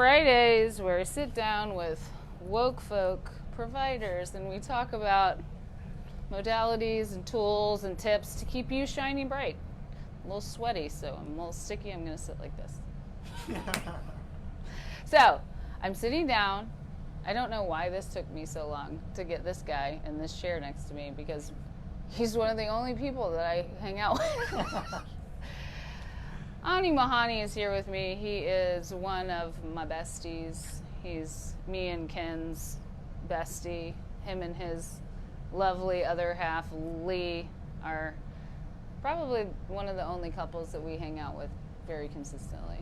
Fridays where I sit down with woke folk providers and we talk about modalities and tools and tips to keep you shining bright. I'm a little sweaty, so I'm a little sticky. I'm going to sit like this. So I'm sitting down. I don't know why this took me so long to get this guy in this chair next to me, because he's one of the only people that I hang out with. Ani Mahani is here with me. He is one of my besties. He's me and Ken's bestie. Him and his lovely other half, Lee, are probably one of the only couples that we hang out with very consistently,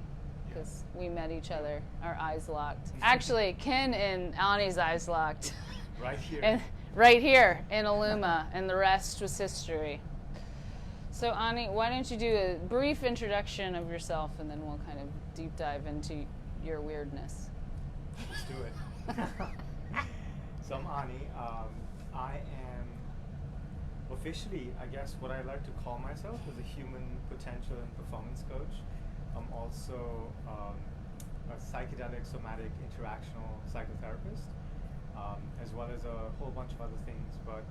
because we met each other, our eyes locked. Actually, Ken and Ani's eyes locked. Right here. And right here in Illuma, and the rest was history. So Ani, why don't you do a brief introduction of yourself, and then we'll kind of deep dive into your weirdness. Let's do it. So I'm Ani. I am officially, I guess, what I like to call myself is a human potential and performance coach. I'm also a psychedelic somatic interactional psychotherapist, as well as a whole bunch of other things. But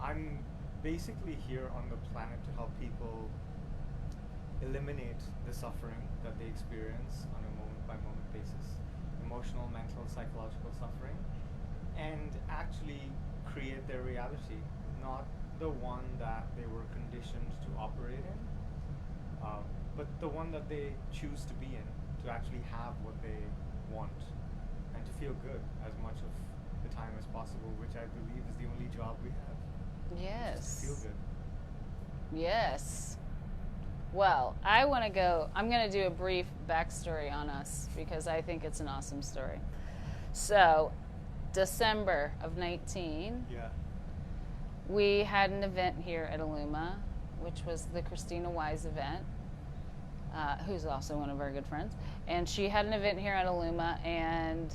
I'm basically here on the planet to help people eliminate the suffering that they experience on a moment-by-moment basis, emotional, mental, psychological suffering, and actually create their reality, not the one that they were conditioned to operate in, but the one that they choose to be in, to actually have what they want and to feel good as much of the time as possible, which I believe is the only job we have. Yes. Just to feel good. Yes. Well, I'm going to do a brief backstory on us, because I think it's an awesome story. So, December of 19, we had an event here at Illuma, which was the Christina Wise event, who's also one of our good friends. And she had an event here at Illuma, and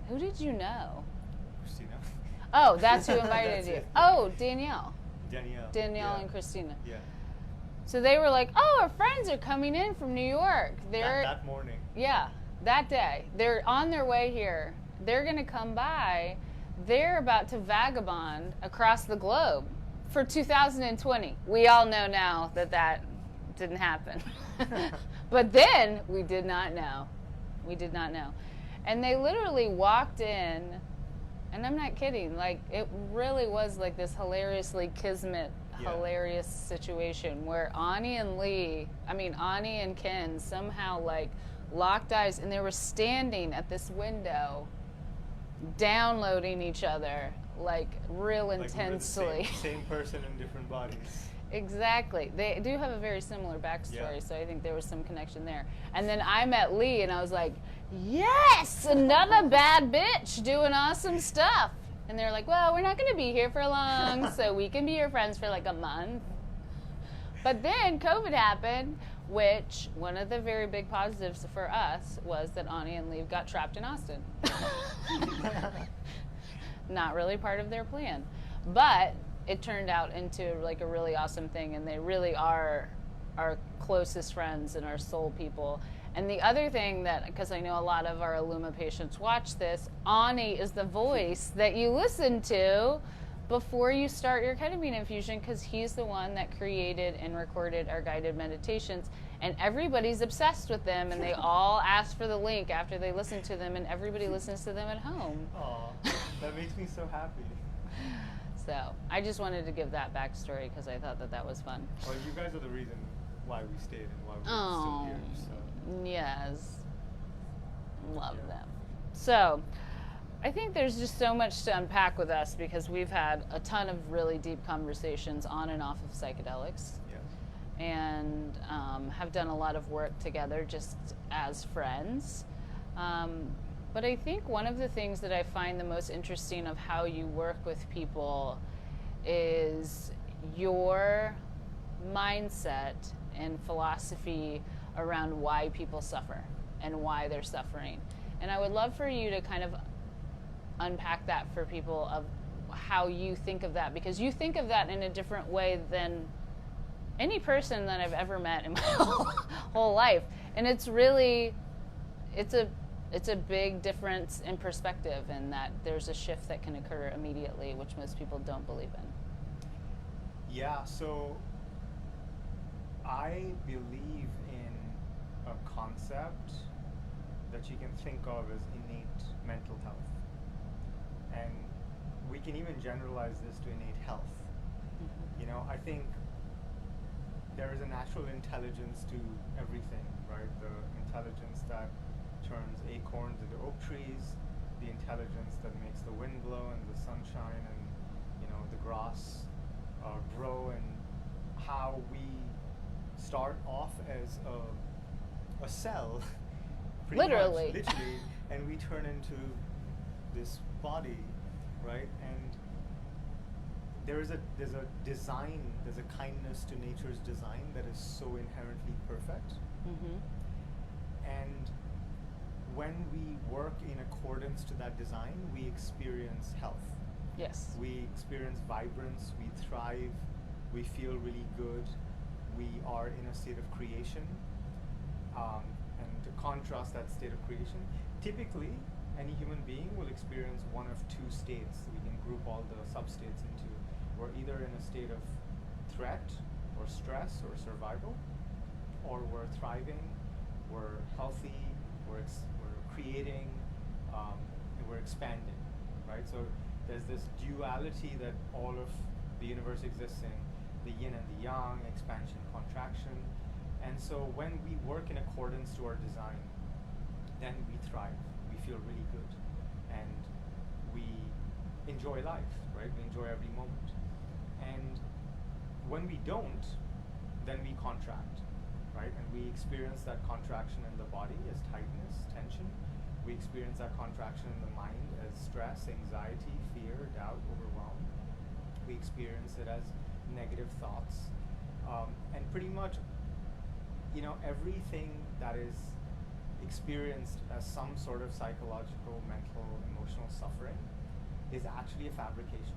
who did you know? Christina. Oh, that's who invited you. It. Oh, Danielle. Danielle and Christina. Yeah. So they were like, oh, our friends are coming in from New York. That morning. Yeah, that day. They're on their way here. They're going to come by. They're about to vagabond across the globe for 2020. We all know now that that didn't happen. But then we did not know. We did not know. And they literally walked in, and I'm not kidding, like, it really was like this hilariously kismet, hilarious situation where Ani and Ken somehow like locked eyes, and they were standing at this window downloading each other like real intensely. Like same person in different bodies. Exactly. They do have a very similar backstory, so I think there was some connection there. And then I met Lee, and I was like, yes, another bad bitch doing awesome stuff. And they're like, well, we're not going to be here for long, so we can be your friends for like a month. But then COVID happened, which one of the very big positives for us was that Ani and Lee got trapped in Austin. Not really part of their plan. But it turned out into like a really awesome thing, and they really are our closest friends and our soul people. And the other thing that, because I know a lot of our Illuma patients watch this, Ani is the voice that you listen to before you start your ketamine infusion, because he's the one that created and recorded our guided meditations, and everybody's obsessed with them, and they all ask for the link after they listen to them, and everybody listens to them at home. Aw, that makes me so happy. So I just wanted to give that backstory because I thought that that was fun. Well, you guys are the reason why we stayed and why we're still here. So. Yes. Love them. So I think there's just so much to unpack with us, because we've had a ton of really deep conversations on and off of psychedelics. Yeah. And have done a lot of work together just as friends. But I think one of the things that I find the most interesting of how you work with people is your mindset and philosophy around why people suffer and why they're suffering. And I would love for you to kind of unpack that for people, of how you think of that, because you think of that in a different way than any person that I've ever met in my whole life. And it's really it's a big difference in perspective, and that there's a shift that can occur immediately, which most people don't believe in. Yeah, so I believe in a concept that you can think of as innate mental health. And we can even generalize this to innate health. Mm-hmm. You know, I think there is a natural intelligence to everything, right? The intelligence that turns acorns into oak trees, the intelligence that makes the wind blow and the sunshine and, you know, the grass grow, and how we start off as a cell, pretty Literally. much, literally, and we turn into this body, right? And there's a design, there's a kindness to nature's design that is so inherently perfect. Mm-hmm. And when we work in accordance to that design, we experience health. Yes. We experience vibrance, we thrive, we feel really good, we are in a state of creation. And to contrast that state of creation, typically any human being will experience one of two states. We can group all the substates into. We're either in a state of threat or stress or survival, or we're thriving, we're healthy, we're creating, and we're expanding, right? So there's this duality that all of the universe exists in, the yin and the yang, expansion, contraction. And so when we work in accordance to our design, then we thrive, we feel really good, and we enjoy life, right? We enjoy every moment. And when we don't, then we contract, right? And we experience that contraction in the body as tightness, tension. We experience that contraction in the mind as stress, anxiety, fear, doubt, overwhelm. We experience it as negative thoughts. And pretty much, you know, everything that is experienced as some sort of psychological, mental, emotional suffering is actually a fabrication.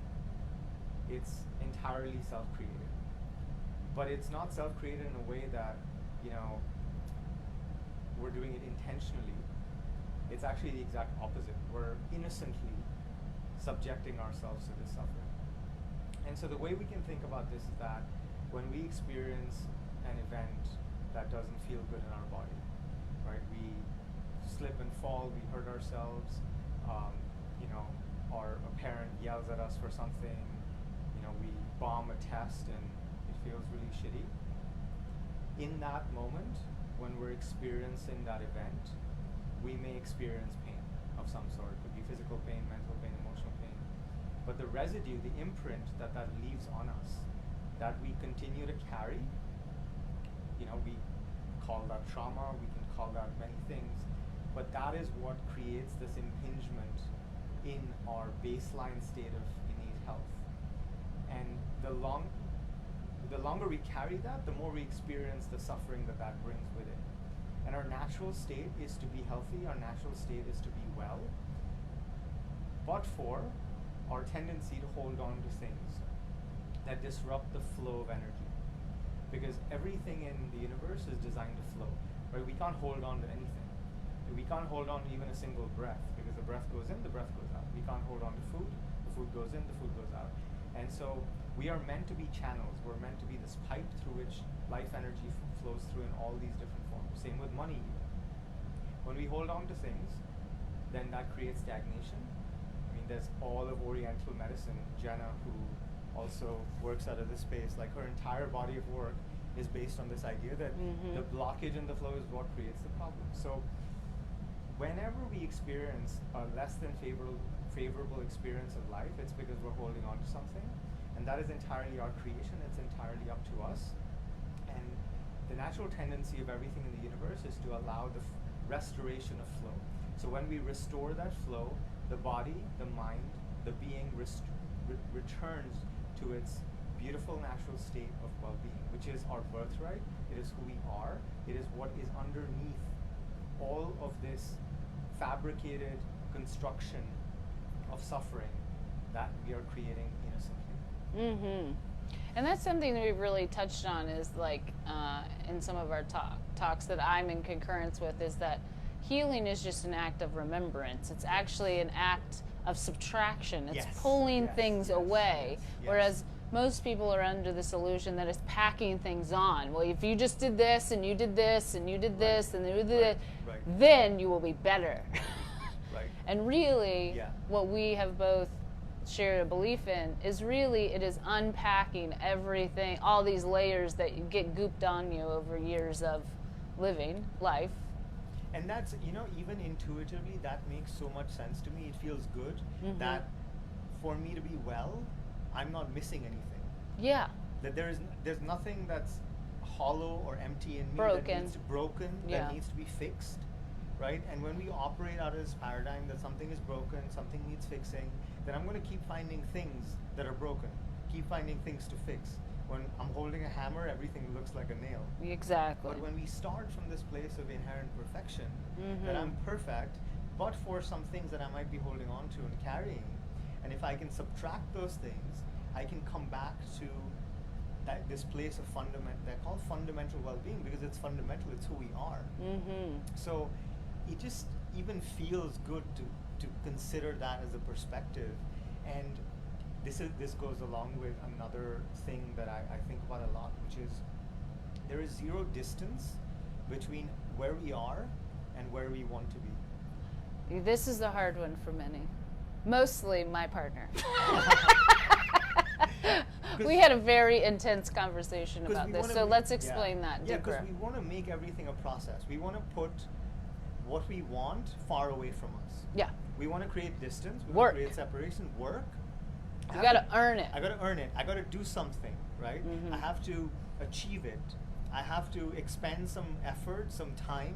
It's entirely self-created. But it's not self-created in a way that, you know, we're doing it intentionally. It's actually the exact opposite. We're innocently subjecting ourselves to this suffering. And so the way we can think about this is that when we experience an event that doesn't feel good in our body, right? We slip and fall, we hurt ourselves, you know, or a parent yells at us for something, you know, we bomb a test and it feels really shitty. In that moment, when we're experiencing that event, we may experience pain of some sort. It could be physical pain, mental pain, emotional pain. But the residue, the imprint that leaves on us, that we continue to carry, you know, we call that trauma, we can call that many things, but that is what creates this impingement in our baseline state of innate health. And the longer we carry that, the more we experience the suffering that brings with it. And our natural state is to be healthy, our natural state is to be well, but for our tendency to hold on to things that disrupt the flow of energy. Because everything in the universe is designed to flow, right? We can't hold on to anything. We can't hold on to even a single breath, because the breath goes in, the breath goes out. We can't hold on to food, the food goes in, the food goes out. And so we are meant to be channels. We're meant to be this pipe through which life energy flows through in all these different forms. Same with money even. When we hold on to things, then that creates stagnation. I mean, there's all of Oriental medicine. Jenna, who also works out of this space, like her entire body of work is based on this idea that the blockage in the flow is what creates the problem. So whenever we experience a less than favorable experience of life, it's because we're holding on to something, and that is entirely our creation. It's entirely up to us. And the natural tendency of everything in the universe is to allow the restoration of flow. So when we restore that flow, the body, the mind, the being returns to its beautiful natural state of well-being, which is our birthright. It is who we are. It is what is underneath all of this fabricated construction of suffering that we are creating innocently. And that's something that we've really touched on, is like in some of our talks that I'm in concurrence with, is that Healing is just an act of remembrance. It's actually an act of subtraction. It's Yes, pulling yes, things yes, away. yes. Whereas most people are under this illusion that it's packing things on. Well, if you just did this and you did this and you did this and you did this, then you will be better. Right. And really, Yeah. what we have both shared a belief in is really it is unpacking everything, all these layers that get gooped on you over years of living life. And that's, even intuitively, that makes so much sense to me. It feels good that for me to be well, I'm not missing anything. Yeah. That there's nothing that's hollow or empty in me Broken. that needs broken, Yeah. that needs to be fixed, right? And when we operate out of this paradigm that something is broken, something needs fixing, then I'm going to keep finding things that are broken, keep finding things to fix. When I'm holding a hammer, everything looks like a nail. Exactly. But when we start from this place of inherent perfection, that I'm perfect, but for some things that I might be holding on to and carrying, and if I can subtract those things, I can come back to this place of they're called fundamental well-being because it's fundamental, it's who we are. So it just even feels good to consider that as a perspective. And this goes along with another thing that I think about a lot, which is there is zero distance between where we are and where we want to be. This is the hard one for many. Mostly my partner. We had a very intense conversation about this, so let's explain that deeper. Yeah, because we want to make everything a process. We want to put what we want far away from us. Yeah. We want to create distance. We Work. want to create separation. Work. You got to earn it. I got to earn it. I got to do something, right? I have to achieve it. I have to expend some effort, some time,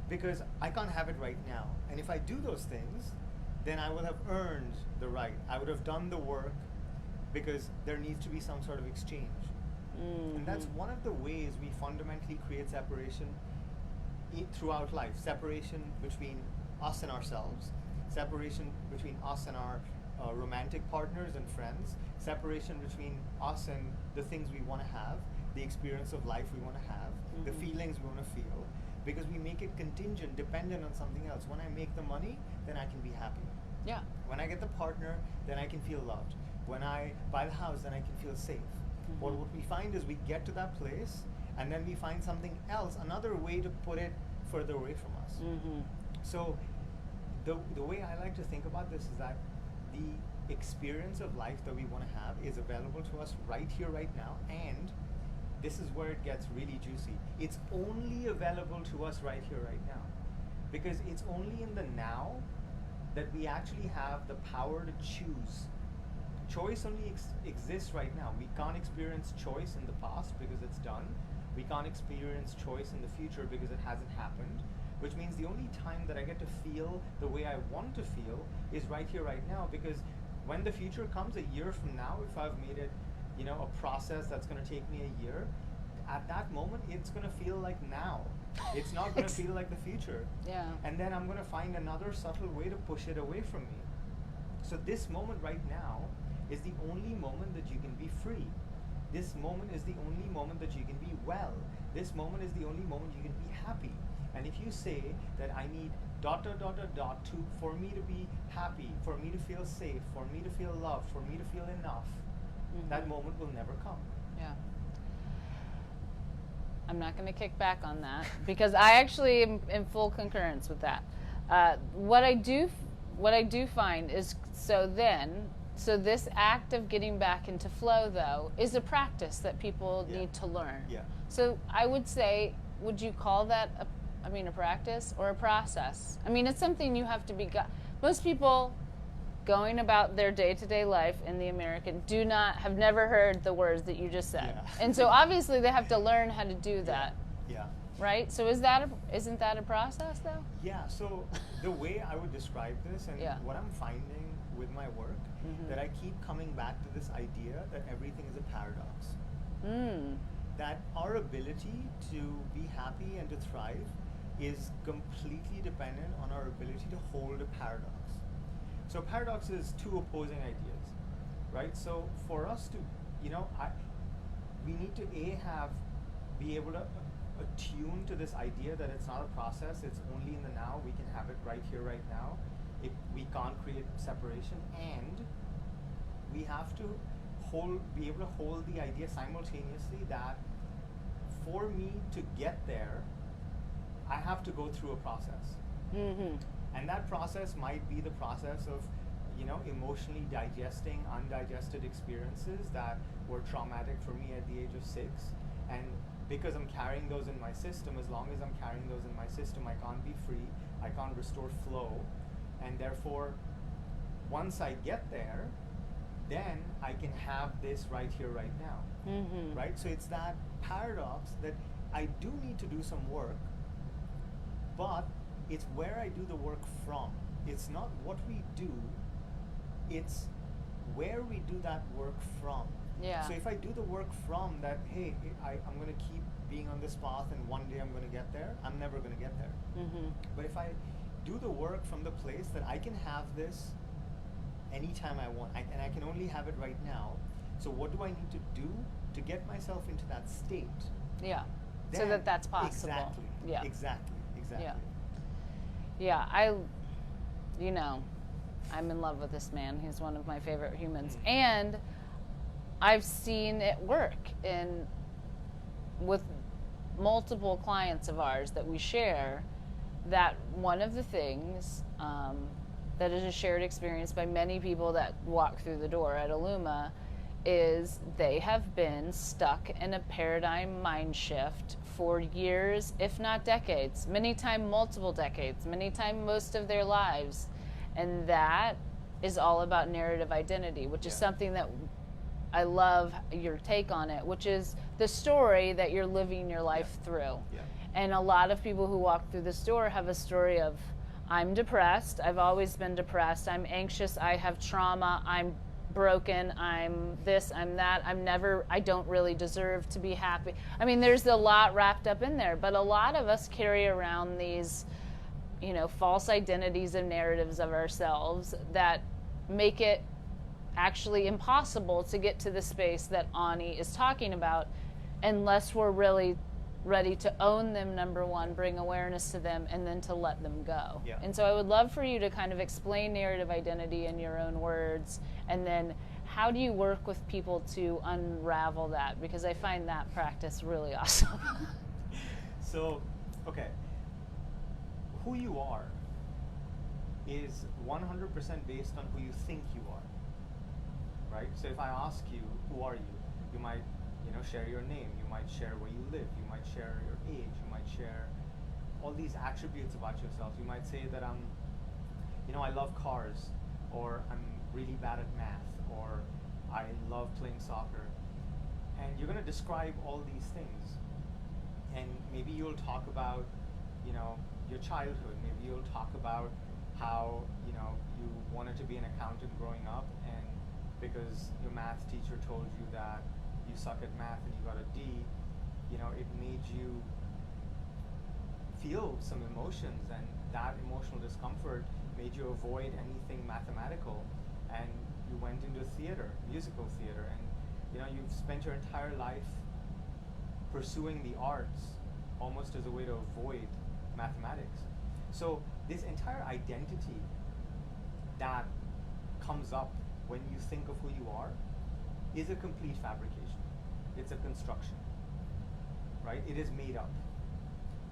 because I can't have it right now. And if I do those things, then I will have earned the right. I would have done the work because there needs to be some sort of exchange. And that's one of the ways we fundamentally create separation throughout life. Separation between us and ourselves, separation between us and our romantic partners and friends, separation between us and the things we want to have, the experience of life we want to have, the feelings we want to feel, because we make it contingent, dependent on something else. When I make the money, then I can be happy. Yeah. When I get the partner, then I can feel loved. When I buy the house, then I can feel safe. But what we find is we get to that place, and then we find something else, another way to put it further away from us. So the way I like to think about this is that the experience of life that we want to have is available to us right here, right now, and this is where it gets really juicy. It's only available to us right here, right now, because it's only in the now that we actually have the power to choose. Choice only exists right now. We can't experience choice in the past because it's done. We can't experience choice in the future because it hasn't happened, which means the only time that I get to feel the way I want to feel is right here, right now, because when the future comes a year from now, if I've made it, a process that's going to take me a year, at that moment, it's going to feel like now. It's not going to feel like the future. Yeah. And then I'm going to find another subtle way to push it away from me. So this moment right now is the only moment that you can be free. This moment is the only moment that you can be well. This moment is the only moment you can be happy. And if you say that I need ... for me to be happy, for me to feel safe, for me to feel loved, for me to feel enough, that moment will never come. Yeah. I'm not going to kick back on that because I actually am in full concurrence with that. What I do find is so this act of getting back into flow, though, is a practice that people need to learn. Yeah. So I would say, would you call that a practice or a process? I mean, it's something you have to be. Most people going about their day-to-day life in the American have never heard the words that you just said, and so obviously they have to learn how to do that. Yeah. Right. So isn't that a process, though? Yeah. So the way I would describe this, and what I'm finding with my work, that I keep coming back to this idea that everything is a paradox. That our ability to be happy and to thrive is completely dependent on our ability to hold a paradox. So paradox is two opposing ideas, right? So for us to, we need to be able to attuned to this idea that it's not a process, it's only in the now, we can have it right here, right now. We can't create separation, and we have to be able to hold the idea simultaneously that for me to get there, I have to go through a process. Mm-hmm. And that process might be the process of, emotionally digesting undigested experiences that were traumatic for me at the age of 6. And because I'm carrying those in my system, as long as I'm carrying those in my system, I can't be free, I can't restore flow. And therefore, once I get there, then I can have this right here, right now. Mm-hmm. Right? So it's that paradox that I do need to do some work, but it's where I do the work from. It's not what we do, it's where we do that work from. Yeah. So if I do the work from that, hey, I'm going to keep being on this path and one day I'm going to get there, I'm never going to get there. Mm-hmm. But if I do the work from the place that I can have this anytime I want, and I can only have it right now, so what do I need to do to get myself into that state? Yeah. Then, So that's possible. Exactly. Yeah. Exactly. Yeah. Yeah, I'm in love with this man. He's one of my favorite humans. Mm-hmm. And I've seen it work with multiple clients of ours that we share, that one of the things that is a shared experience by many people that walk through the door at Illuma is they have been stuck in a paradigm mind shift for years, if not decades, many times multiple decades, many times most of their lives. And that is all about narrative identity, which is something that I love your take on it, which is the story that you're living your life through. Yeah. And a lot of people who walk through this door have a story of, I'm depressed, I've always been depressed, I'm anxious, I have trauma, I'm broken, I'm this, I'm that, I don't really deserve to be happy. I mean, there's a lot wrapped up in there, but a lot of us carry around these, false identities and narratives of ourselves that make it actually impossible to get to the space that Ani is talking about unless we're really ready to own them, number one, bring awareness to them, and then to let them go. Yeah. And so I would love for you to kind of explain narrative identity in your own words, and then how do you work with people to unravel that? Because I find that practice really awesome. So, okay, who you are is 100% based on who you think you are, right? So if I ask you, who are you? You might share your name, you might share where you live, you might share your age, you might share all these attributes about yourself. You might say that I love cars, or I'm really bad at math, or I love playing soccer. And you're going to describe all these things. And maybe you'll talk about, your childhood. Maybe you'll talk about how, you wanted to be an accountant growing up, and because your math teacher told you that you suck at math and you got a D, it made you feel some emotions, and that emotional discomfort made you avoid anything mathematical, and you went into theater, musical theater, and you've spent your entire life pursuing the arts almost as a way to avoid mathematics. So this entire identity that comes up when you think of who you are is a complete fabrication. It's a construction, right? It is made up.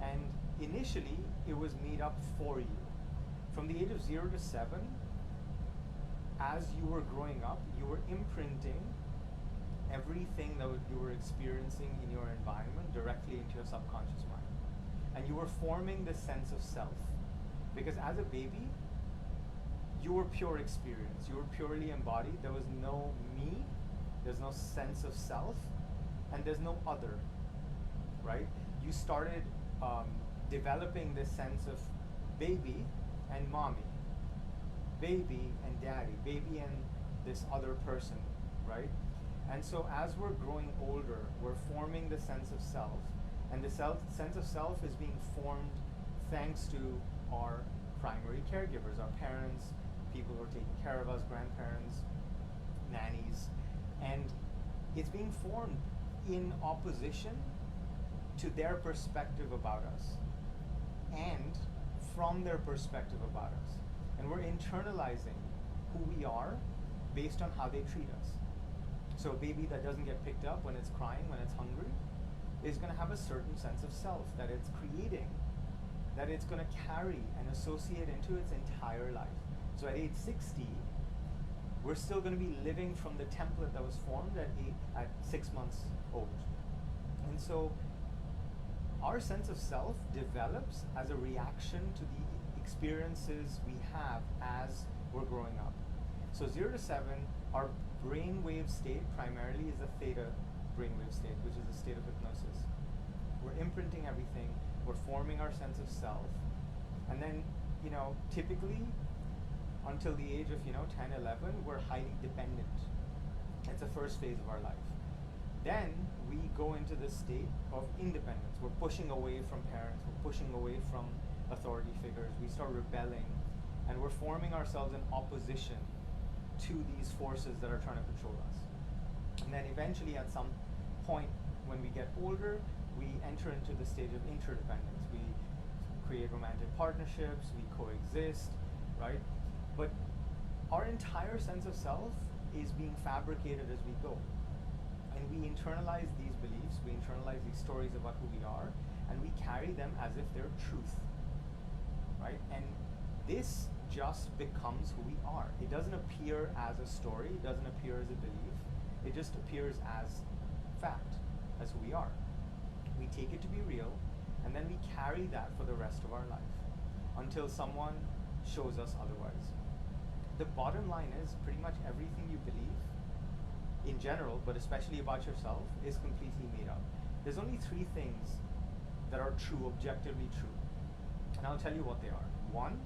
And initially, it was made up for you. From the age of 0 to 7, as you were growing up, you were imprinting everything that you were experiencing in your environment directly into your subconscious mind. And you were forming this sense of self. Because as a baby, you were pure experience. You were purely embodied. There was no me, there's no sense of self, and there's no other, right? You started developing this sense of baby and mommy, baby and daddy, baby and this other person, right? And so as we're growing older, we're forming the sense of self, and the sense of self is being formed thanks to our primary caregivers, our parents, people who are taking care of us, grandparents, nannies, and it's being formed in opposition to their perspective about us and from their perspective about us. And we're internalizing who we are based on how they treat us. So a baby that doesn't get picked up when it's crying, when it's hungry, is going to have a certain sense of self that it's creating, that it's going to carry and associate into its entire life. So at age 60, we're still going to be living from the template that was formed at 6 months old. And so our sense of self develops as a reaction to the experiences we have as we're growing up. So 0 to 7, our brainwave state primarily is a theta brainwave state, which is a state of hypnosis. We're imprinting everything, we're forming our sense of self, and then, typically until the age of 10, 11, we're highly dependent. It's the first phase of our life. Then we go into this state of independence. We're pushing away from parents, we're pushing away from authority figures, we start rebelling, and we're forming ourselves in opposition to these forces that are trying to control us. And then eventually at some point when we get older, we enter into the stage of interdependence. We create romantic partnerships, we coexist, right? But our entire sense of self is being fabricated as we go. And we internalize these beliefs, we internalize these stories about who we are, and we carry them as if they're truth, right? And this just becomes who we are. It doesn't appear as a story, it doesn't appear as a belief, it just appears as fact, as who we are. We take it to be real, and then we carry that for the rest of our life until someone shows us otherwise. The bottom line is pretty much everything you believe in general, but especially about yourself, is completely made up. There's only 3 things that are true, objectively true. And I'll tell you what they are. 1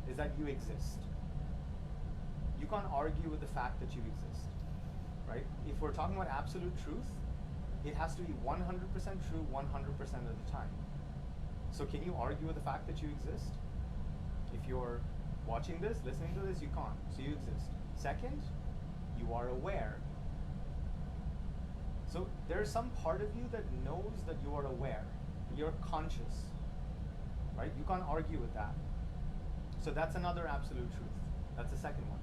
is that you exist. You can't argue with the fact that you exist, right? If we're talking about absolute truth, it has to be 100% true 100% of the time. So can you argue with the fact that you exist? If you're watching this, listening to this, you can't. So you exist. Second, you are aware. So there's some part of you that knows that you are aware. You're conscious, right? You can't argue with that. So that's another absolute truth. That's the second one.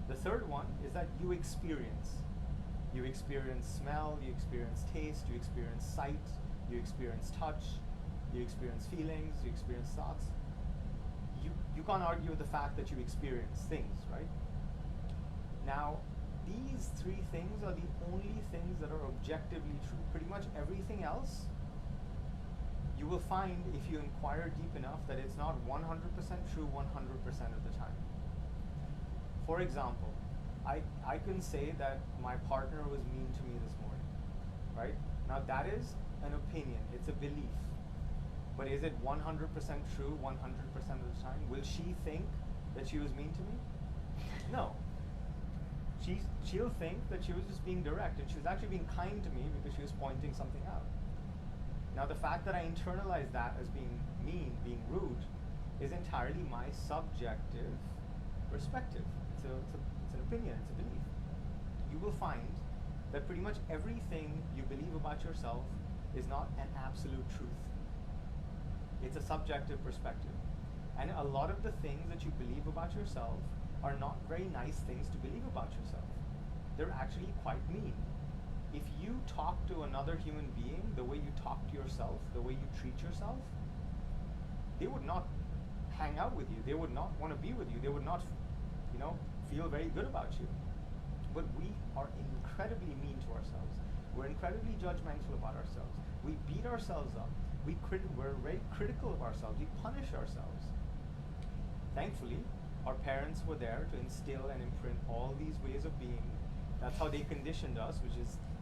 The third one is that you experience. You experience smell, you experience taste, you experience sight, you experience touch, you experience feelings, you experience thoughts. You can't argue with the fact that you experience things, right? Now, these 3 things are the only things that are objectively true. Pretty much everything else, you will find if you inquire deep enough that it's not 100% true 100% of the time. For example, I can say that my partner was mean to me this morning, right? Now that is an opinion, it's a belief. But is it 100% true 100% of the time? Will she think that she was mean to me? No. She'll think that she was just being direct, and she was actually being kind to me because she was pointing something out. Now the fact that I internalize that as being mean, being rude, is entirely my subjective perspective. It's an opinion, it's a belief. You will find that pretty much everything you believe about yourself is not an absolute truth. It's a subjective perspective. And a lot of the things that you believe about yourself are not very nice things to believe about yourself. They're actually quite mean. If you talk to another human being the way you talk to yourself, the way you treat yourself, they would not hang out with you. They would not want to be with you. They would not, feel very good about you. But we are incredibly mean to ourselves. We're incredibly judgmental about ourselves. We beat ourselves up. We're very critical of ourselves. We punish ourselves. Thankfully, our parents were there to instill and imprint all these ways of being. That's how they conditioned us,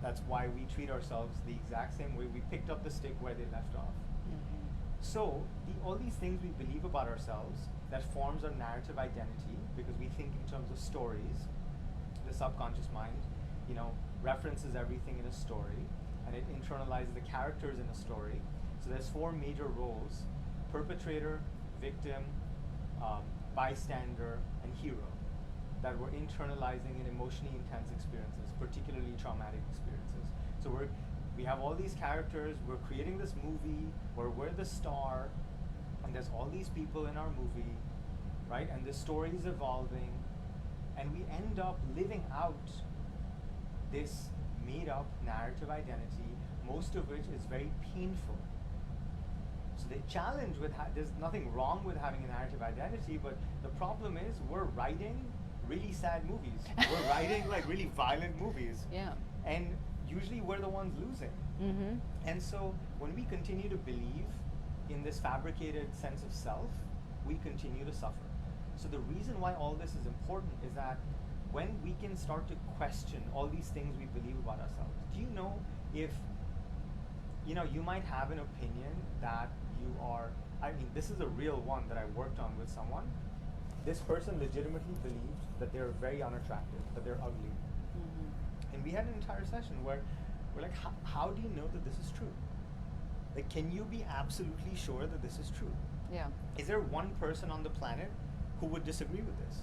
that's why we treat ourselves the exact same way. We picked up the stick where they left off. Mm-hmm. So all these things we believe about ourselves that forms our narrative identity, because we think in terms of stories. The subconscious mind, references everything in a story, and it internalizes the characters in a story. So there's 4 major roles: perpetrator, victim, bystander, and hero, that we're internalizing in emotionally intense experiences, particularly traumatic experiences. So we're We have all these characters, we're creating this movie where we're the star, and there's all these people in our movie, right? And the story is evolving, and we end up living out this made up narrative identity, most of which is very painful. So the challenge with, there's nothing wrong with having a narrative identity, but the problem is we're writing really sad movies. We're writing like really violent movies. Yeah. And usually we're the ones losing. Mm-hmm. And so when we continue to believe in this fabricated sense of self, we continue to suffer. So the reason why all this is important is that when we can start to question all these things we believe about ourselves, do you know if, you know, you might have an opinion that you are, I mean, this is a real one that I worked on with someone. This person legitimately believed that they're very unattractive, that they're ugly. Mm-hmm. And we had an entire session where we're like, how do you know that this is true? Like, can you be absolutely sure that this is true? Yeah. Is there one person on the planet who would disagree with this?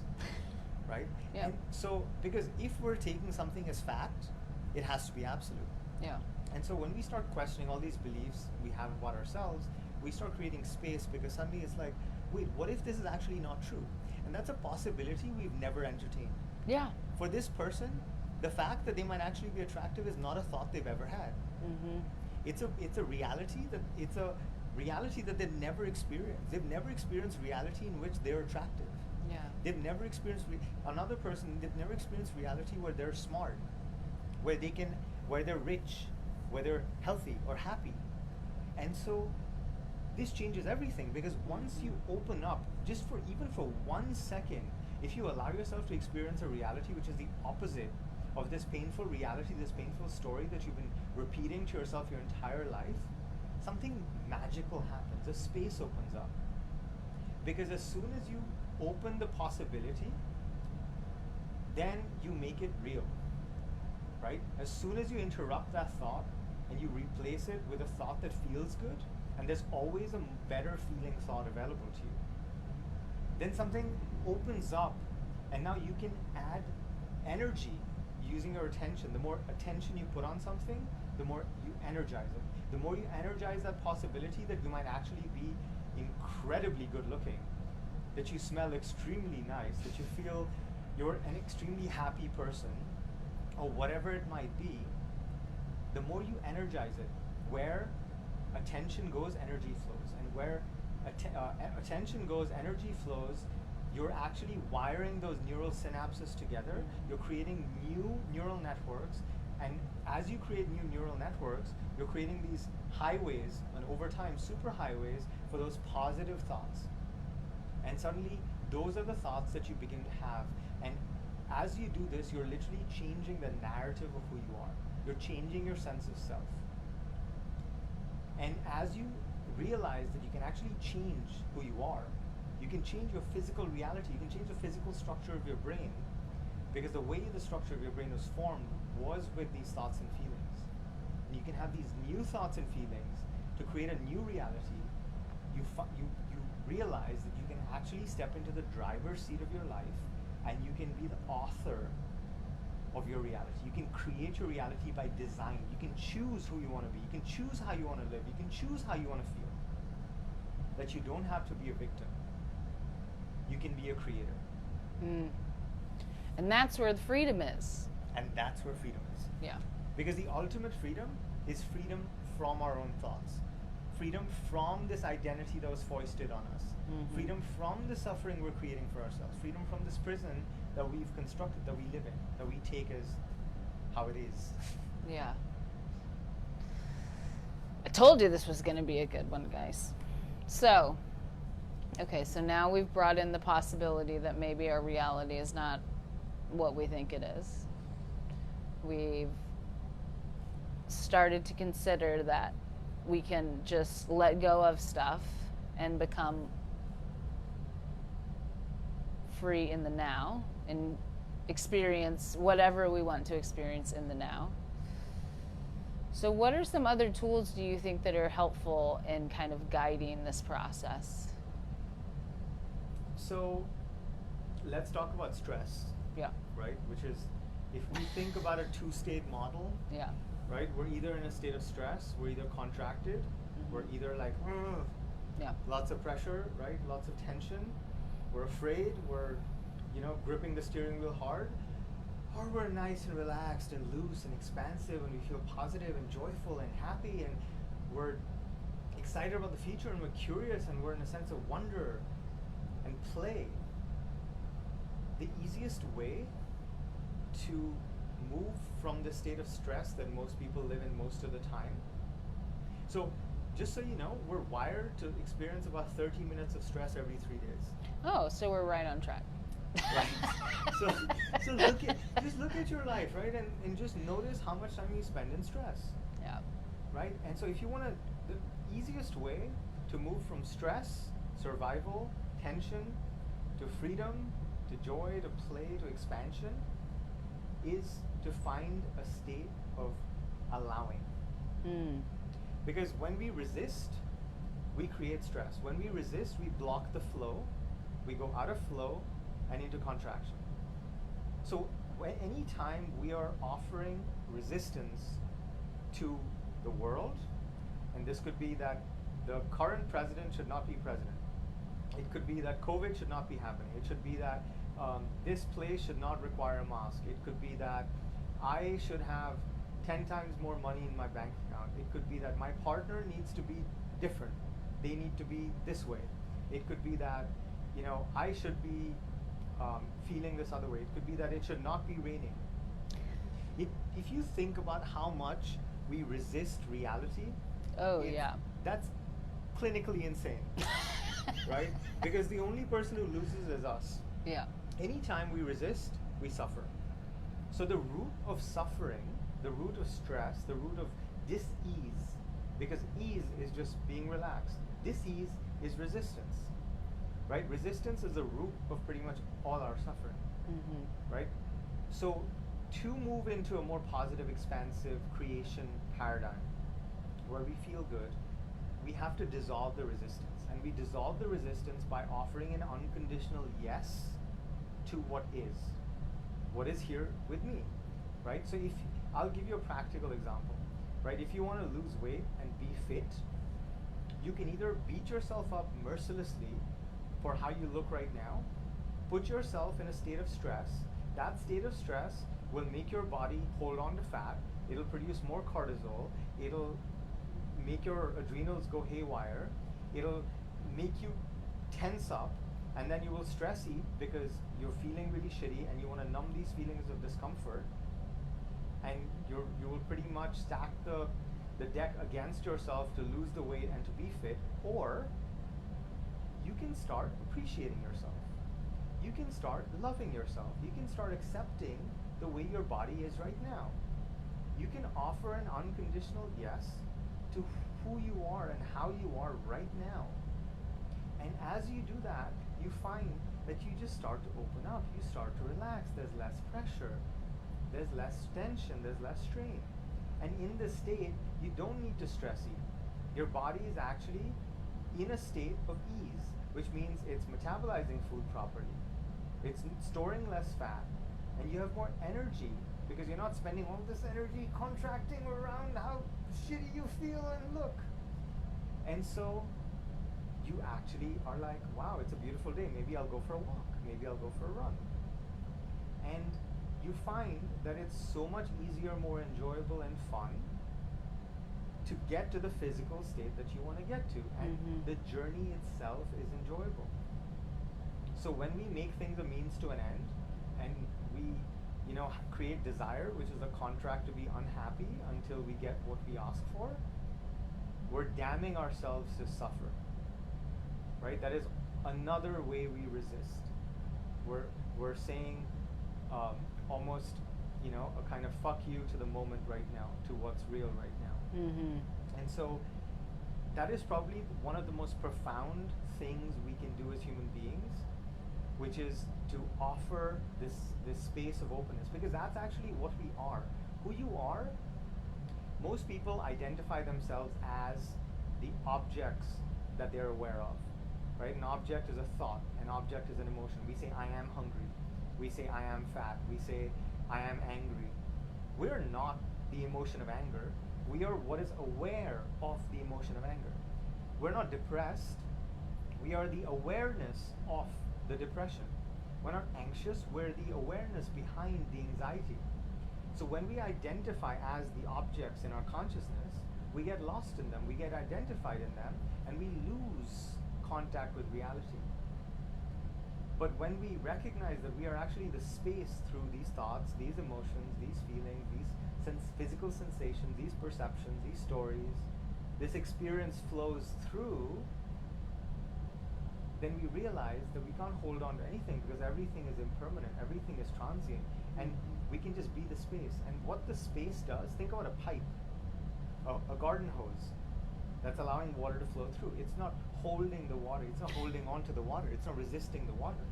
Right? Yeah. And so, because if we're taking something as fact, it has to be absolute. Yeah. And so when we start questioning all these beliefs we have about ourselves, we start creating space, because suddenly it's like, wait, what if this is actually not true? And that's a possibility we've never entertained. Yeah. For this person, the fact that they might actually be attractive is not a thought they've ever had. Mm-hmm. It's a reality that they've never experienced. They've never experienced reality in which they're attractive. Yeah. They've never experienced another person. They've never experienced reality where they're smart, where they're rich, where they're healthy or happy. And so this changes everything, because once you open up, just for even for 1 second, if you allow yourself to experience a reality which is the opposite of this painful reality, this painful story that you've been repeating to yourself your entire life, something magical happens. A space opens up. Because as soon as you open the possibility, then you make it real, right? As soon as you interrupt that thought and you replace it with a thought that feels good, and there's always a better feeling thought available to you, then something opens up, and now you can add energy using your attention. The more attention you put on something, the more you energize it. The more you energize that possibility that you might actually be incredibly good looking, that you smell extremely nice, that you feel you're an extremely happy person, or whatever it might be, the more you energize it, where attention goes, energy flows. And where attention goes, energy flows, you're actually wiring those neural synapses together. You're creating new neural networks. And as you create new neural networks, you're creating these highways, and over time, super highways, for those positive thoughts. And suddenly, those are the thoughts that you begin to have. And as you do this, you're literally changing the narrative of who you are. You're changing your sense of self. And as you realize that you can actually change who you are, you can change your physical reality, you can change the physical structure of your brain, because the way the structure of your brain was formed was with these thoughts and feelings. And you can have these new thoughts and feelings to create a new reality. You realize that you can actually step into the driver's seat of your life, and you can be the author of your reality. You can create your reality by design. You can choose who you want to be. You can choose how you want to live. You can choose how you want to feel. That you don't have to be a victim. You can be a creator. Mm. And that's where the freedom is. And that's where freedom is. Yeah. Because the ultimate freedom is freedom from our own thoughts. Freedom from this identity that was foisted on us. Mm-hmm. Freedom from the suffering we're creating for ourselves. Freedom from this prison that we've constructed, that we live in, that we take as how it is. Yeah. I told you this was going to be a good one, guys. So, okay, so now we've brought in the possibility that maybe our reality is not what we think it is. We've started to consider that we can just let go of stuff and become free in the now and experience whatever we want to experience in the now. So what are some other tools do you think that are helpful in kind of guiding this process? So let's talk about stress. Yeah. Right? Which is, if we think about a two-state model, yeah, right? We're either in a state of stress, we're either contracted, we're either like, "Ugh," Yeah. lots of pressure, right? Lots of tension. We're afraid, we're, gripping the steering wheel hard, or we're nice and relaxed and loose and expansive and we feel positive and joyful and happy and we're excited about the future and we're curious and we're in a sense of wonder and play. The easiest way to move from the state of stress that most people live in most of the time. So, just so you know, we're wired to experience about 30 minutes of stress every 3 days. Oh, so we're right on track. Right. So just look at your life, right? And just notice how much time you spend in stress. Yeah. Right? And so if you want to, the easiest way to move from stress, survival, tension, to freedom, to joy, to play, to expansion, is to find a state of allowing. Because when we resist, we create stress. When we resist, we block the flow. We go out of flow and into contraction. So any time we are offering resistance to the world, and this could be that the current president should not be president. It could be that COVID should not be happening. It should be that this place should not require a mask. It could be that I should have 10 times more money in my bank account. It could be that my partner needs to be different. They need to be this way. It could be that, I should be feeling this other way. It could be that it should not be raining. If you think about how much we resist reality, that's clinically insane, right? Because the only person who loses is us. Yeah. Anytime we resist, we suffer. So the root of suffering, the root of stress, the root of dis-ease, because ease is just being relaxed. Dis-ease is resistance, right? Resistance is the root of pretty much all our suffering, right? So to move into a more positive, expansive creation paradigm where we feel good, we have to dissolve the resistance. And we dissolve the resistance by offering an unconditional yes to what is here with me, right? So I'll give you a practical example, right? If you want to lose weight and be fit, you can either beat yourself up mercilessly for how you look right now, put yourself in a state of stress. That state of stress will make your body hold on to fat. It'll produce more cortisol. It'll make your adrenals go haywire. It'll make you tense up, and then you will stress eat because you're feeling really shitty and you want to numb these feelings of discomfort, and you will pretty much stack the deck against yourself to lose the weight and to be fit. Or you can start appreciating yourself. You can start loving yourself. You can start accepting the way your body is right now. You can offer an unconditional yes to who you are and how you are right now. And as you do that, you find that you just start to open up. You start to relax. There's less pressure. There's less tension. There's less strain. And in this state, you don't need to stress eat. Your body is actually in a state of ease, which means it's metabolizing food properly. It's storing less fat. And you have more energy because you're not spending all this energy contracting around how shitty you feel and look. And so you actually are like, wow, it's a beautiful day. Maybe I'll go for a walk. Maybe I'll go for a run. And you find that it's so much easier, more enjoyable and fun to get to the physical state that you want to get to. And the journey itself is enjoyable. So when we make things a means to an end, and we, create desire, which is a contract to be unhappy until we get what we ask for, we're damning ourselves to suffer, right? That is another way we resist. We're saying almost, a kind of fuck you to the moment right now, to what's real right now. And so that is probably one of the most profound things we can do as human beings, which is to offer this space of openness, because that's actually what we are. Who you are, most people identify themselves as the objects that they're aware of, right? An object is a thought, an object is an emotion. We say, I am hungry. We say, I am fat. We say, I am angry. We're not the emotion of anger. We are what is aware of the emotion of anger. We're not depressed. We are the awareness of the depression. We're not anxious. We're the awareness behind the anxiety. So when we identify as the objects in our consciousness, we get lost in them, we get identified in them, and we lose contact with reality. But when we recognize that we are actually the space through these thoughts, these emotions, these feelings, these physical sensations, these perceptions, these stories, this experience flows through, then we realize that we can't hold on to anything because everything is impermanent, everything is transient, and we can just be the space. And what the space does, think about a pipe, a garden hose that's allowing water to flow through. It's not holding the water, it's not holding on to the water, it's not resisting the water.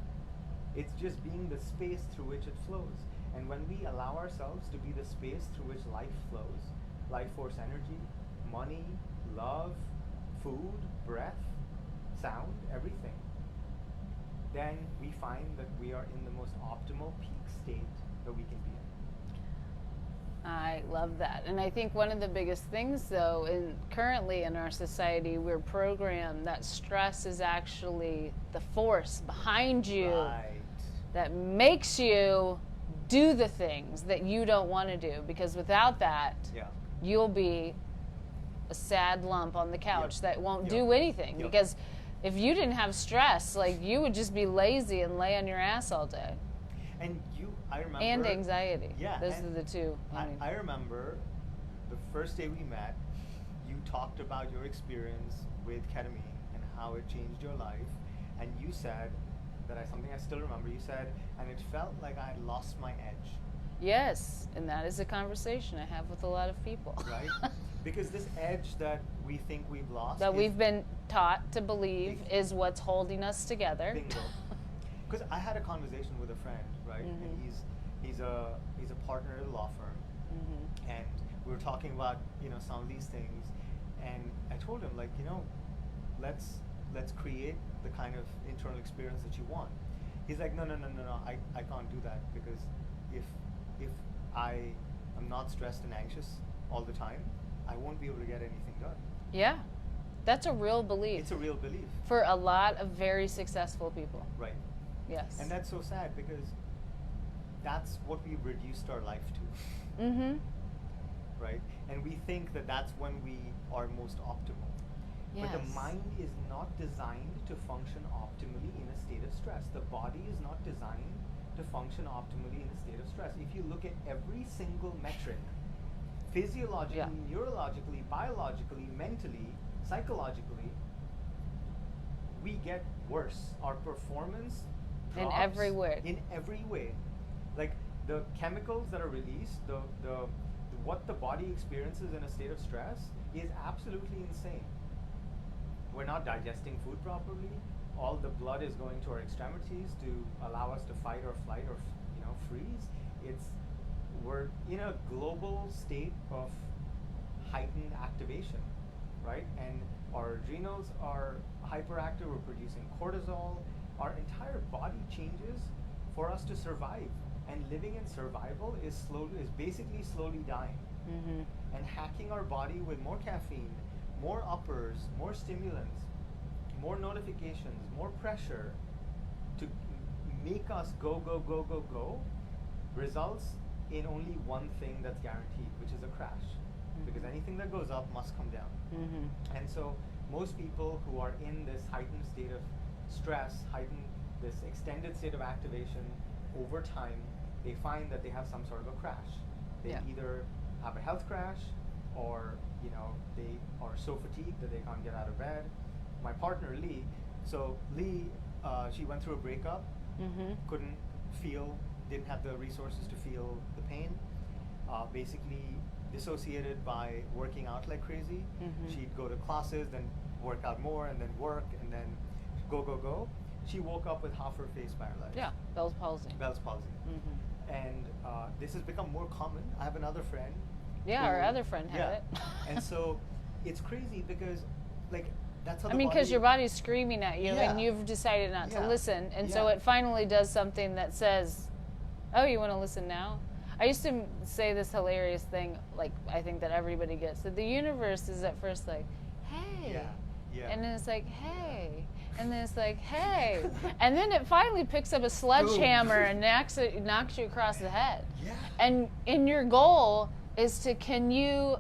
It's just being the space through which it flows. And when we allow ourselves to be the space through which life flows, life force energy, money, love, food, breath, sound, everything, then we find that we are in the most optimal peak state that we can be in. I love that. And I think one of the biggest things, though, currently in our society, we're programmed that stress is actually the force behind you that makes you do the things that you don't want to do. Because without that, you'll be a sad lump on the couch that won't do anything. Because if you didn't have stress, like, you would just be lazy and lay on your ass all day. And I remember. And anxiety. Yeah. Those are the two. I remember the first day we met, you talked about your experience with ketamine and how it changed your life. And you said that something I still remember. You said, and it felt like I had lost my edge. Yes. And that is a conversation I have with a lot of people. Right? Because this edge that we think we've lost. That we've been taught to believe is what's holding us together. Bingo. Because I had a conversation with a friend, right? Mm-hmm. And he's a partner at a law firm, mm-hmm. and we were talking about some of these things, and I told him, like, let's create the kind of internal experience that you want. He's like, no, I can't do that, because if I am not stressed and anxious all the time, I won't be able to get anything done. Yeah. That's a real belief. It's a real belief. For a lot of very successful people. Right. Yes. And that's so sad, because that's what we've reduced our life to. Mm-hmm. Right? And we think that that's when we are most optimal. Yes. But the mind is not designed to function optimally in a state of stress. The body is not designed to function optimally in a state of stress. If you look at every single metric, physiologically, neurologically, biologically, mentally, psychologically, we get worse. Our performance drops in every way. In every way. Like, the chemicals that are released, what the body experiences in a state of stress is absolutely insane. We're not digesting food properly. All the blood is going to our extremities to allow us to fight or flight or freeze. We're in a global state of heightened activation, right? And our adrenals are hyperactive. We're producing cortisol. Our entire body changes for us to survive. And living in survival is basically slowly dying. Mm-hmm. And hacking our body with more caffeine, more uppers, more stimulants, more notifications, more pressure to make us go results in only one thing that's guaranteed, which is a crash. Mm-hmm. Because anything that goes up must come down. Mm-hmm. And so most people who are in this heightened state of stress, this extended state of activation, over time, they find that they have some sort of a crash. They either have a health crash, or they are so fatigued that they can't get out of bed. My partner Lee, she went through a breakup, mm-hmm. didn't have the resources to feel the pain, basically dissociated by working out like crazy. Mm-hmm. She'd go to classes, then work out more, and then work, and then go. She woke up with half her face paralyzed. Yeah, Bell's palsy. Mm-hmm. And this has become more common. I have another friend. Yeah, our other friend had it. And so it's crazy because, like, that's how because your body's screaming at you and you've decided not to listen. And so it finally does something that says, oh, you want to listen now? I used to say this hilarious thing, like I think that everybody gets, that the universe is at first like, hey. Yeah. Yeah. And then it's like, hey. And then it's like, hey. And then it finally picks up a sledgehammer and knocks you across the head. Yeah. And your goal is to, can you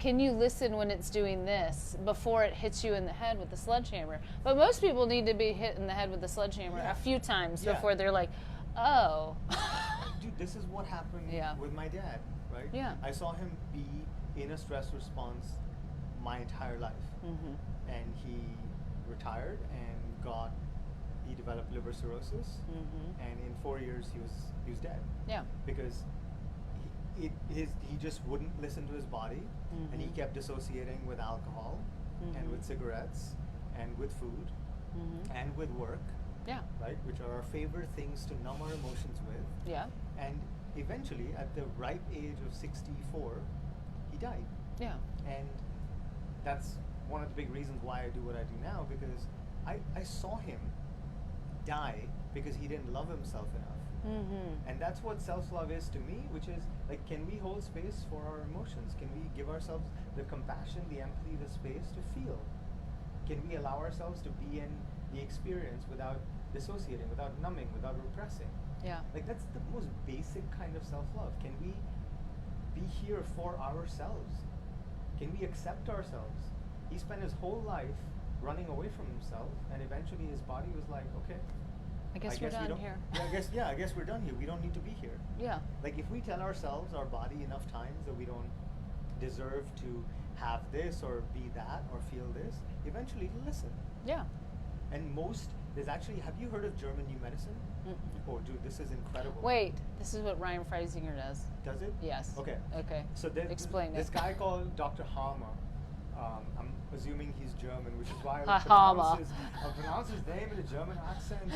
listen when it's doing this before it hits you in the head with the sledgehammer? But most people need to be hit in the head with the sledgehammer a few times before they're like, oh. Dude, this is what happened with my dad, right? Yeah. I saw him be in a stress response my entire life. Mm-hmm. And he retired and he developed liver cirrhosis. Mm-hmm. And in 4 years he was dead. Yeah. Because he just wouldn't listen to his body, and he kept dissociating with alcohol and with cigarettes and with food and with work. Yeah. Right? Which are our favorite things to numb our emotions with. Yeah. And eventually, at the ripe age of 64, he died. Yeah. And that's one of the big reasons why I do what I do now, because I saw him die because he didn't love himself enough. Mm-hmm. And that's what self-love is to me, which is like, can we hold space for our emotions? Can we give ourselves the compassion, the empathy, the space to feel? Can we allow ourselves to be in the experience without dissociating, without numbing, without repressing? Yeah. Like, that's the most basic kind of self-love. Can we be here for ourselves? Can we accept ourselves? He spent his whole life running away from himself, and eventually his body was like, okay, I guess we're done here. Yeah, I guess we're done here. We don't need to be here. Yeah. Like, if we tell ourselves, our body, enough times that we don't deserve to have this or be that or feel this, eventually it'll listen. Yeah. And there's actually, have you heard of German New Medicine? Oh, dude, this is incredible. Wait, this is what Ryan Freisinger does. Does it? Yes. Okay. Okay. So Explain this it. guy called Dr. Hammer. I'm assuming he's German, which is why I Hammer. pronounce his name in a German accent.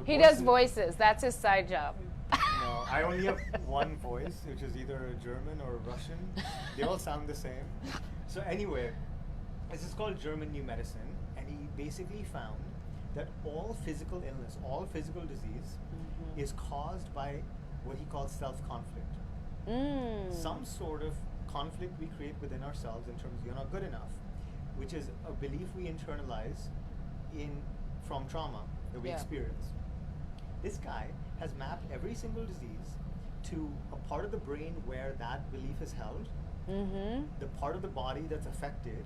He does voices. That's his side job. No, I only have one voice, which is either a German or a Russian. They all sound the same. So anyway, this is called German New Medicine, and he basically found that all physical illness, all physical disease, is caused by what he calls self-conflict. Some sort of conflict we create within ourselves in terms of you're not good enough, which is a belief we internalize from trauma that we experience. This guy has mapped every single disease to a part of the brain where that belief is held, the part of the body that's affected,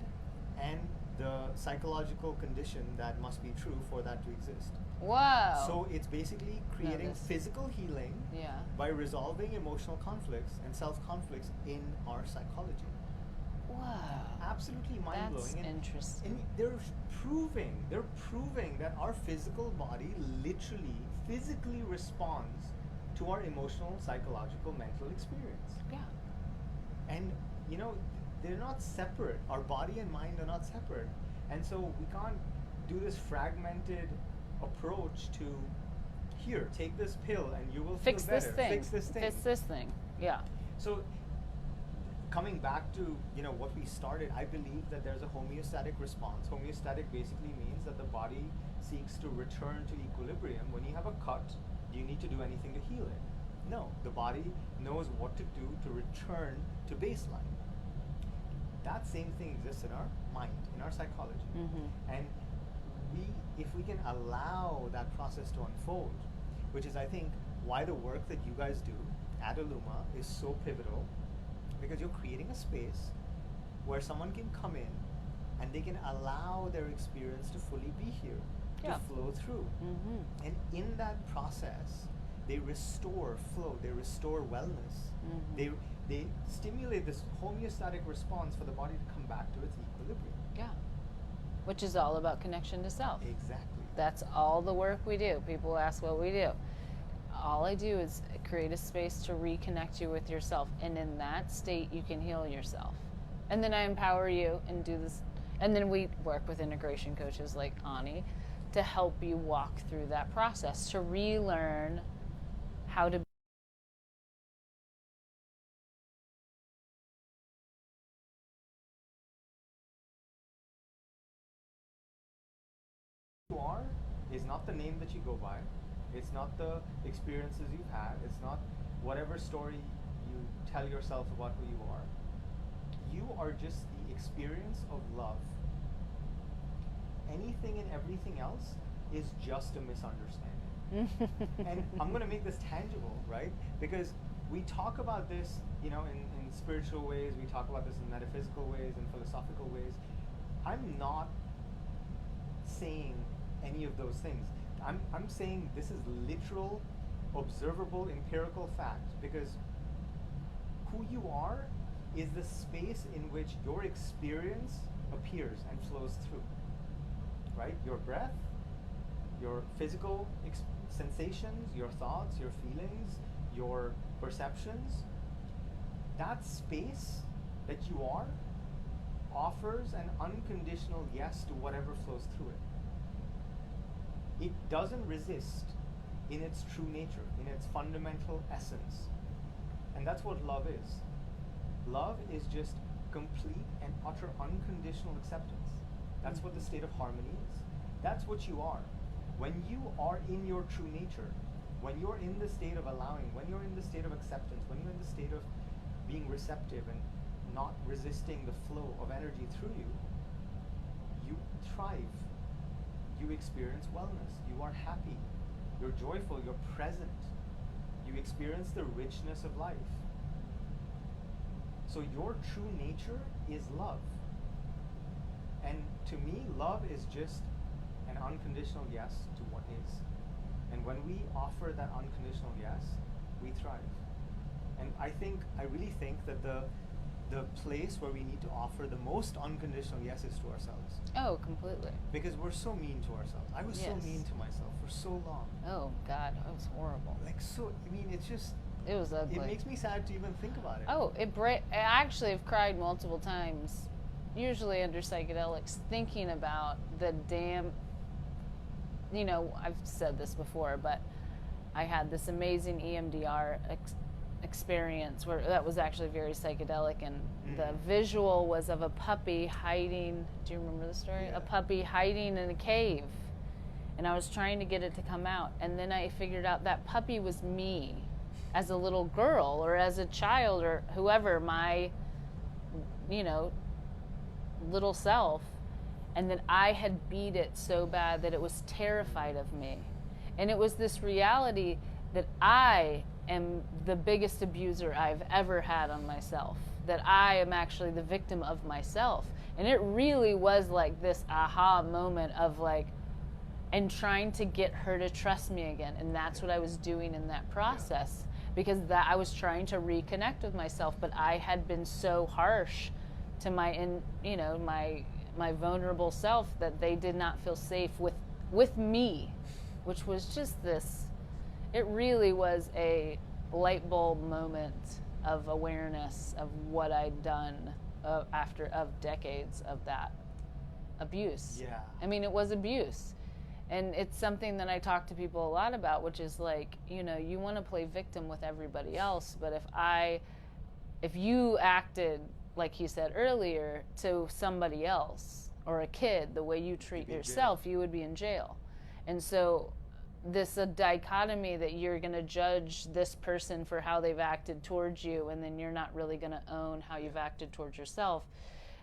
and the psychological condition that must be true for that to exist. Wow. So it's basically creating physical healing by resolving emotional conflicts and self-conflicts in our psychology. Wow. Absolutely mind-blowing. That's interesting. And they're proving that our physical body literally, physically responds to our emotional, psychological, mental experience. Yeah. And, they're not separate. Our body and mind are not separate. And so we can't do this fragmented approach to, here, take this pill and you will fix feel better. Fix this thing. Yeah. So coming back to, what we started, I believe that there's a homeostatic response. Homeostatic basically means that the body seeks to return to equilibrium. When you have a cut, do you need to do anything to heal it? No. The body knows what to do to return to baseline. That same thing exists in our mind, in our psychology. And if we can allow that process to unfold, which is, I think, why the work that you guys do at Illuma is so pivotal, because you're creating a space where someone can come in and they can allow their experience to fully be here, to flow through. And in that process, they restore flow, they restore wellness. They stimulate this homeostatic response for the body to come back to its equilibrium. Yeah. Which is all about connection to self. Exactly. That's all the work we do. People ask what we do. All I do is create a space to reconnect you with yourself. And in that state, you can heal yourself. And then I empower you and do this. And then we work with integration coaches like Ani to help you walk through that process, to relearn how to you are is not the name that you go by. It's not the experiences you've had. It's not whatever story you tell yourself about who you are. You are just the experience of love. Anything and everything else is just a misunderstanding. And I'm going to make this tangible, right? Because we talk about this, in spiritual ways, we talk about this in metaphysical ways and philosophical ways. I'm not saying any of those things. I'm saying this is literal, observable, empirical fact, because who you are is the space in which your experience appears and flows through, right? Your breath, your physical sensations, your thoughts, your feelings, your perceptions. That space that you are offers an unconditional yes to whatever flows through it. It doesn't resist in its true nature, in its fundamental essence. And that's what love is. Love is just complete and utter unconditional acceptance. That's what the state of harmony is. That's what you are. When you are in your true nature, when you're in the state of allowing, when you're in the state of acceptance, when you're in the state of being receptive and not resisting the flow of energy through you, you thrive. You experience wellness. You are happy. You're joyful. You're present. You experience the richness of life. So your true nature is love. And to me, love is just an unconditional yes to what is. And when we offer that unconditional yes, we thrive. And I really think that the place where we need to offer the most unconditional yes is to ourselves. Oh, completely. Because we're so mean to ourselves. I was so mean to myself for so long. Oh, God, that was horrible. It's just... It was ugly. It makes me sad to even think about it. Oh, I actually have cried multiple times, usually under psychedelics, thinking about the damn... I've said this before, but I had this amazing EMDR experience where that was actually very psychedelic, and the visual was of a puppy hiding. Do you remember the story? Yeah. A puppy hiding in a cave, and I was trying to get it to come out, and then I figured out that puppy was me as a little girl or as a child or whoever, my little self, and that I had beat it so bad that it was terrified of me. And it was this reality that I am the biggest abuser I've ever had on myself, that I am actually the victim of myself. And it really was like this aha moment of and trying to get her to trust me again. And that's what I was doing in that process, because that I was trying to reconnect with myself, but I had been so harsh to my vulnerable self that they did not feel safe with me, which was just this. It really was a light bulb moment of awareness of what I'd done after decades of that abuse. Yeah. I mean, it was abuse. And it's something that I talk to people a lot about, which is you want to play victim with everybody else, but if you acted, like you said earlier, to somebody else or a kid, the way you treat yourself, you would be in jail. And so this dichotomy that you're going to judge this person for how they've acted towards you, and then you're not really going to own how you've acted towards yourself,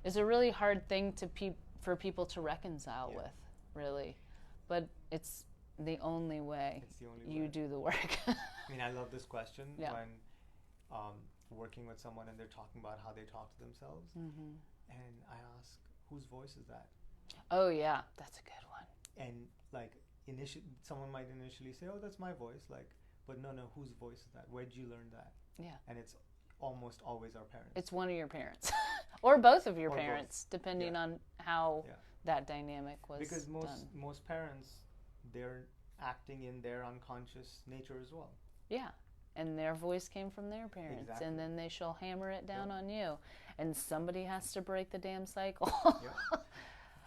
is a really hard thing for people to reconcile with, really. But it's the only way you do the work. I love this question when working with someone and they're talking about how they talk to themselves. Mm-hmm. And I ask, whose voice is that? Oh, yeah, that's a good one. And someone might initially say, oh, that's my voice. But no, whose voice is that? Where'd you learn that? Yeah. And it's almost always our parents. It's one of your parents. Or both of your parents, depending on how that dynamic was because done. most parents, they're acting in their unconscious nature as well. Yeah. And their voice came from their parents. Exactly. And then they shall hammer it down on you. And somebody has to break the damn cycle.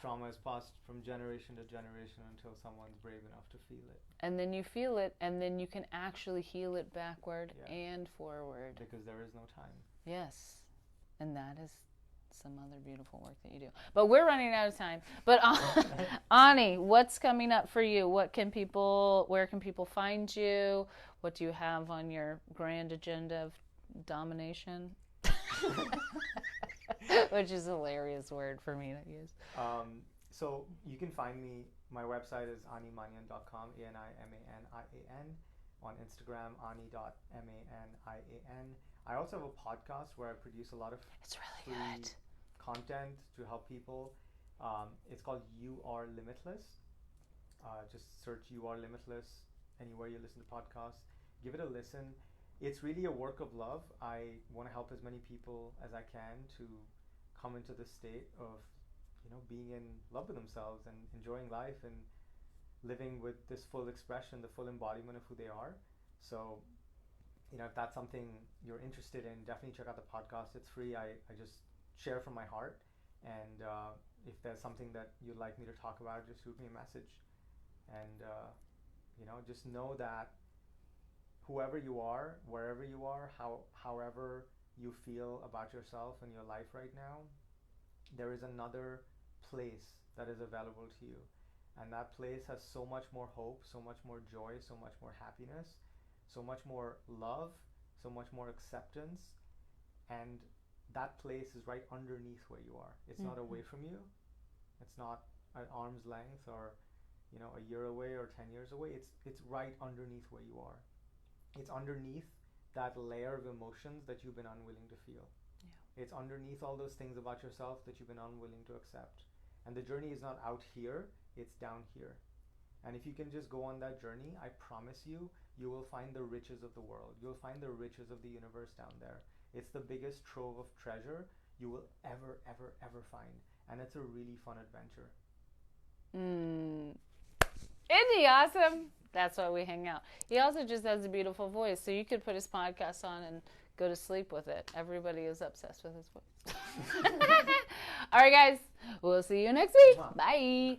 Trauma is passed from generation to generation until someone's brave enough to feel it. And then you feel it, and then you can actually heal it backward and forward. Because there is no time. Yes. And that is some other beautiful work that you do. But we're running out of time. But Ani, what's coming up for you? Where can people find you? What do you have on your grand agenda of domination? Which is a hilarious word for me to use. So you can find me. My website is animanian.com, ANIMANIAN. On Instagram, ani.manian. I also have a podcast where I produce a lot of free content to help people. It's called You Are Limitless. Just search You Are Limitless anywhere you listen to podcasts. Give it a listen. It's really a work of love. I want to help as many people as I can to come into the state of, being in love with themselves and enjoying life and living with this full expression, the full embodiment of who they are. So, if that's something you're interested in, definitely check out the podcast. It's free. I just share from my heart. And if there's something that you'd like me to talk about, just shoot me a message. And, just know that whoever you are, wherever you are, however you feel about yourself and your life right now, there is another place that is available to you. And that place has so much more hope, so much more joy, so much more happiness, so much more love, so much more acceptance. And that place is right underneath where you are. It's not away from you. It's not at arm's length or, a year away or 10 years away. It's right underneath where you are. It's underneath that layer of emotions that you've been unwilling to feel. Yeah. It's underneath all those things about yourself that you've been unwilling to accept. And the journey is not out here, it's down here. And if you can just go on that journey, I promise you, you will find the riches of the world. You'll find the riches of the universe down there. It's the biggest trove of treasure you will ever, ever, ever find. And it's a really fun adventure. Isn't he awesome? That's why we hang out. He also just has a beautiful voice, so you could put his podcast on and go to sleep with it. Everybody is obsessed with his voice. All right, guys. We'll see you next week. Bye.